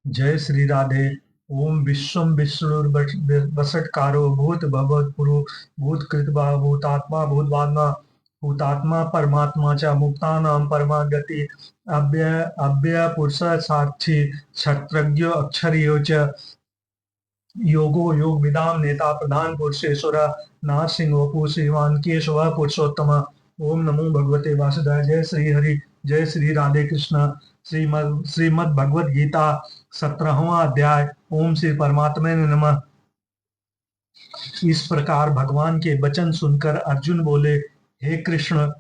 जय श्री राधे। ओम विश्वम विष्णुर्वसटकारो भूत भवत्पुरु भूतकृत भूतात्मा भूतवात्मा भूतात्मा परमात्मा च मुक्तानां परमा गति अव्यय पुरुष साक्षी क्षत्रज्ञो अक्षरियो च योगो योग विदाम नेता प्रधान पुरुषेश्वर नाथ सिंह वपु श्रीमान केशव पुरुषोत्तम। ओम नमो भगवते वासुदेवाय। जय श्री हरि। जय श्री राधे कृष्ण। श्रीमद् भगवद गीता 17वां अध्याय। ओम श्री परमात्मा ने नमः। इस प्रकार भगवान के वचन सुनकर अर्जुन बोले, हे कृष्ण,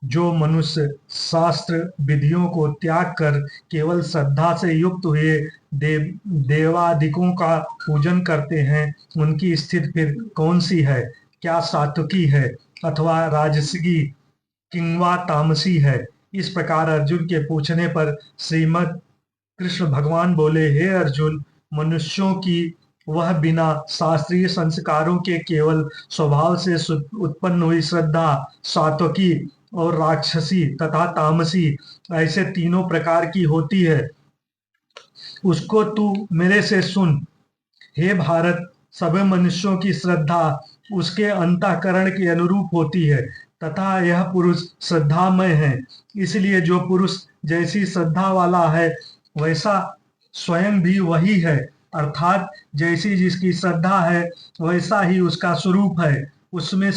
जो मनुष्य शास्त्र विधियों को त्याग कर केवल श्रद्धा से युक्त हुए देवादिकों का पूजन करते हैं, उनकी स्थिति फिर कौन सी है? क्या सात्विकी है अथवा राजसिकी किंवा तामसी है? इस प्रकार अर्जुन के पूछने पर श्रीमद कृष्ण भगवान बोले, हे अर्जुन, मनुष्यों की वह बिना शास्त्रीय संस्कारों के केवल स्वभाव से उत्पन्न हुई श्रद्धा सात्विकी और राक्षसी तथा तामसी ऐसे तीनों प्रकार की होती है, उसको तू मेरे से सुन। हे भारत, सभी मनुष्यों की श्रद्धा उसके अंतःकरण के अनुरूप होती है तथा यह पुरुष श्रद्धामय है। इसलिए जो पुरुष जैसी श्रद्धा वाला है वैसा स्वयं भी वही है, अर्थात जैसी जिसकी श्रद्धा है वैसा ही उसका स्वरूप है। उसमें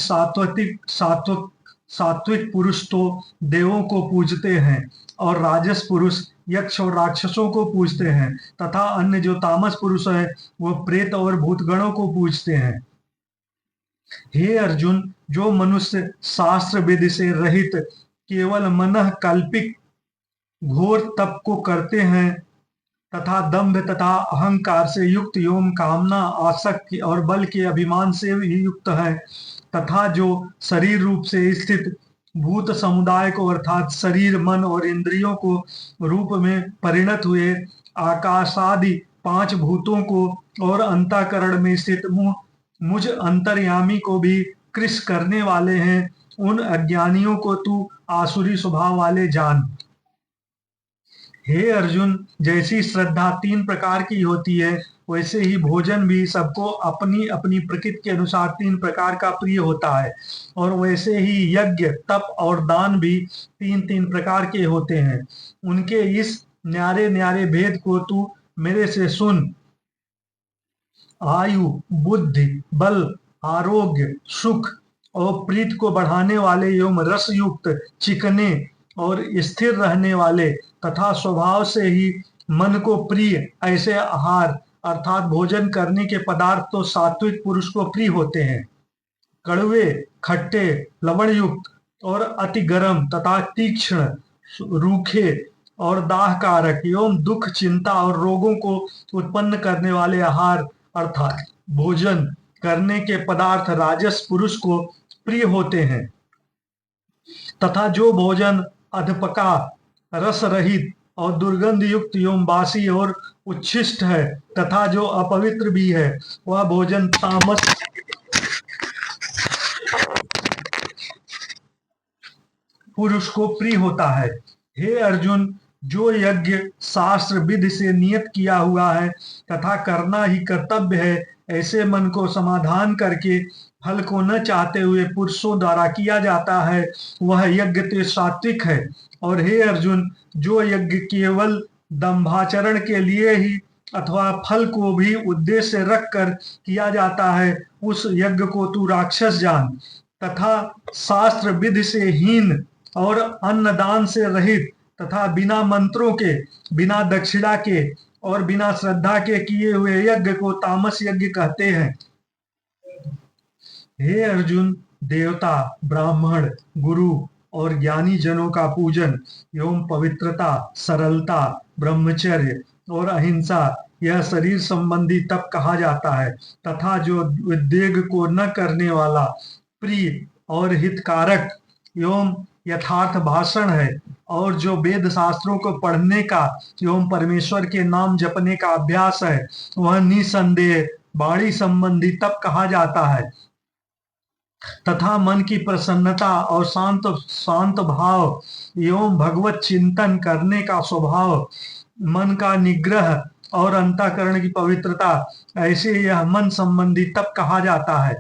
सात्विक पुरुष तो देवों को पूजते हैं और राजस पुरुष यक्ष और राक्षसों को पूजते हैं तथा अन्य जो तामस पुरुष है वो प्रेत और भूतगणों को पूजते हैं। हे अर्जुन, जो मनुष्य शास्त्र विधि से रहित केवल मनः कल्पित घोर तप को करते हैं तथा दंभ तथा अहंकार से युक्त एवं कामना आसक्ति और बल के अभिमान से भी युक्त है तथा जो शरीर रूप से स्थित भूत समुदाय को अर्थात शरीर मन और इंद्रियों को रूप में परिणत हुए आकाशादि पांच भूतों को और अंतःकरण में स्थित मुझ अंतर्यामी को भी कृश करने वाले हैं, उन अज्ञानियों को तू आसुरी स्वभाव वाले जान। हे अर्जुन, जैसी श्रद्धा तीन प्रकार की होती है वैसे ही भोजन भी सबको अपनी अपनी प्रकृति के अनुसार तीन प्रकार का प्रिय होता है, और वैसे ही यज्ञ तप और दान भी तीन तीन प्रकार के होते हैं। उनके इस न्यारे न्यारे भेद को तू मेरे से सुन। आयु, बुद्धि, बल, आरोग्य, सुख और प्रीत को बढ़ाने वाले एवं रस युक्त, चिकने और स्थिर रहने वाले तथा स्वभाव से ही मन को प्रिय ऐसे आहार अर्थात भोजन करने के पदार्थ तो सात्विक पुरुष को प्रिय होते हैं। कड़वे, खट्टे, लवण युक्त और अति गर्म तथा तीक्ष्ण, रूखे और दाहकारक एवं दुख, चिंता और रोगों को उत्पन्न करने वाले आहार अर्थात भोजन करने के पदार्थ राजस पुरुष को प्रिय होते हैं तथा जो भोजन अधपका, रस रहित और दुर्गंध युक्त एवं बासी और उच्छिष्ट है तथा जो अपवित्र भी है वह भोजन तामस पुरुष को प्रिय होता है। हे अर्जुन, जो यज्ञ शास्त्र विधि से नियत किया हुआ है तथा करना ही कर्तव्य है, ऐसे मन को समाधान करके फल को न चाहते हुए पुरुषों द्वारा किया जाता है, वह यज्ञ तो सात्विक है। और हे अर्जुन, जो यज्ञ केवल दंभाचरण के लिए ही अथवा फल को भी उद्देश्य रखकर किया जाता है, उस यज्ञ को तू राक्षस जान। तथा शास्त्र विधि से हीन और अन्नदान से रहित तथा बिना मंत्रों के, बिना दक्षिणा के और बिना श्रद्धा के किए हुए यज्ञ को तामस यज्ञ कहते हैं। हे अर्जुन, देवता, ब्राह्मण, गुरु और ज्ञानी जनों का पूजन एवं पवित्रता, सरलता, ब्रह्मचर्य और अहिंसा यह शरीर संबंधी तप कहा जाता है तथा जो उद्वेग को न करने वाला, प्रिय और हितकारक एवं यथार्थ भाषण है, और जो वेद शास्त्रों को पढ़ने का एवं परमेश्वर के नाम जपने का अभ्यास है, वह निसंदेह वाणी संबंधी तप कहा जाता है तथा मन की प्रसन्नता और शांत भाव एवं भगवत चिंतन करने का स्वभाव, मन का निग्रह और अंतःकरण की पवित्रता, ऐसे यह मन संबंधी तप कहा जाता है।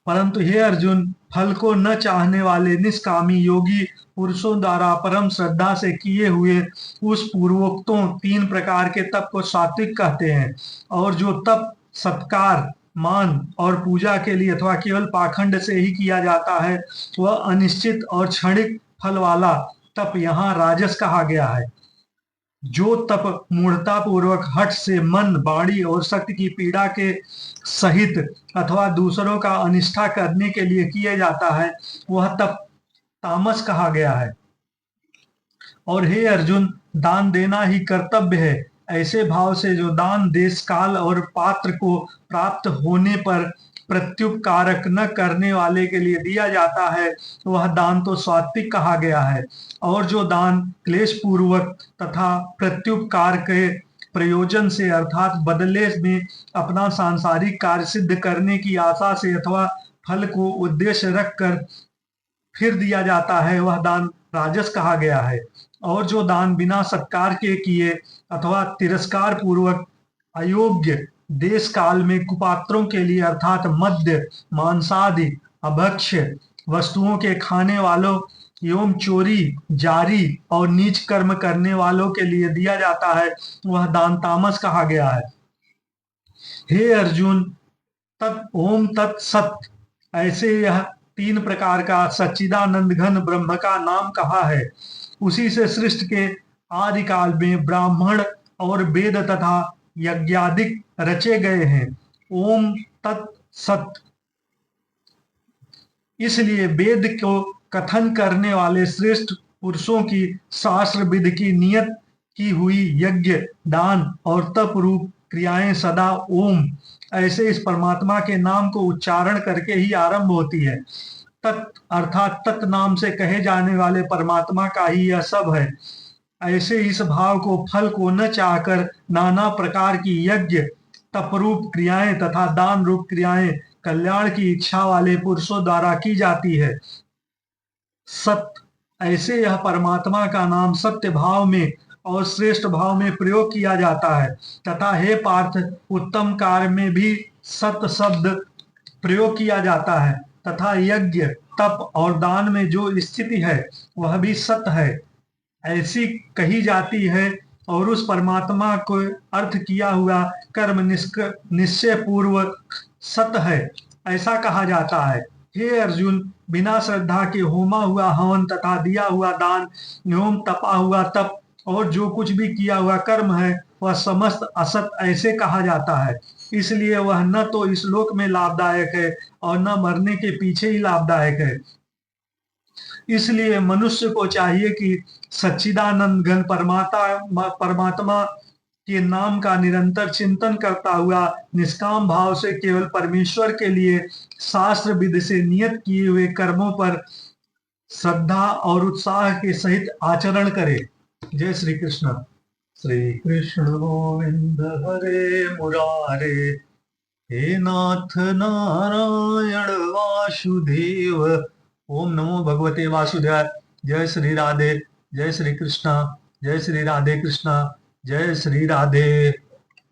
परंतु हे अर्जुन, फल को न चाहने वाले निष्कामी योगी पुरुषों द्वारा परम श्रद्धा से किए हुए उस पूर्वोक्तों 3 प्रकार के तप को सात्विक कहते हैं। और जो तप सत्कार, मान और पूजा के लिए अथवा केवल पाखंड से ही किया जाता है, वह अनिश्चित और क्षणिक फल वाला तप यहाँ राजस कहा गया है। जो तप मूढ़ता पूर्वक हठ से मन, वाणी और शक्ति की पीड़ा के सहित अथवा दूसरों का अनिष्ठा करने के लिए किया जाता है, वह तप तामस कहा गया है। और हे अर्जुन, दान देना ही कर्तव्य है, ऐसे भाव से जो दान देश काल और पात्र को प्राप्त होने पर प्रत्युपकारक न करने वाले के लिए दिया जाता है, वह दान तो सात्विक कहा गया है। और जो दान क्लेश पूर्वक तथा प्रत्युपकार के प्रयोजन से अर्थात बदले में अपना सांसारिक कार्य सिद्ध करने की आशा से अथवा फल को उद्देश्य रखकर फिर दिया जाता है, वह दान राजस कहा गया है। और जो दान बिना सत्कार के किए अथवा तिरस्कार पूर्वक अयोग्य देश काल में कुपात्रों के लिए अर्थात मद्य, मांसादि, अभक्ष्य वस्तुओं के खाने वालों एवं चोरी, जारी और नीच कर्म करने वालों के लिए दिया जाता है, वह दान तामस कहा गया है। हे अर्जुन, ओम तत्सत, ऐसे यह 3 प्रकार का सच्चिदानंद घन ब्रह्म का नाम कहा है। उसी से सृष्टि के आदि काल में ब्राह्मण और वेद तथा यज्ञादिक रचे गए हैं। ओम तत्सत, इसलिए वेद को कथन करने वाले श्रेष्ठ पुरुषों की शास्त्र विधि की नियत की हुई यज्ञ, दान और तप रूप क्रियाएं सदा ओम ऐसे इस परमात्मा के नाम को उच्चारण करके ही आरंभ होती है। तत् अर्थात तत् नाम से कहे जाने वाले परमात्मा का ही यह सब है। ऐसे इस भाव को फल को न चाहकर नाना प्रकार की यज्ञ, तपरूप क्रियाएं तथा दान रूप क्रियाएं कल्याण की इच्छा वाले पुरुषों द्वारा की जाती है। सत्य, ऐसे यह परमात्मा का नाम सत्य भाव में और श्रेष्ठ भाव में प्रयोग किया जाता है। तथा हे पार्थ, उत्तम कार्य में भी सत्य शब्द प्रयोग किया जाता है तथा यज्ञ, तप और दान में जो स्थिति है वह भी सत्य है ऐसी कही जाती है। और उस परमात्मा को अर्थ किया हुआ कर्म निश्चय पूर्वक सत्य है ऐसा कहा जाता है। हे अर्जुन, बिना श्रद्धा के होमा हुआ हवन तथा दिया हुआ दान एवं तपा हुआ तप और जो कुछ भी किया हुआ कर्म है वह समस्त असत ऐसे कहा जाता है। इसलिए वह न तो इस लोक में लाभदायक है और न मरने के पीछे ही लाभदायक है। इसलिए मनुष्य को चाहिए कि सच्चिदानंद घन परमात्मा के नाम का निरंतर चिंतन करता हुआ निष्काम भाव से केवल परमेश्वर के लिए शास्त्र विधि से नियत किए हुए कर्मों पर श्रद्धा और उत्साह के सहित आचरण करे। जय श्री कृष्ण। श्री कृष्ण गोविंद हरे मुरारे, हे नाथ नारायण वासुदेव। ओम नमो भगवते वासुदेवाय। जय श्री राधे, जय श्री कृष्णा, जय श्री राधे कृष्णा, जय श्री राधे।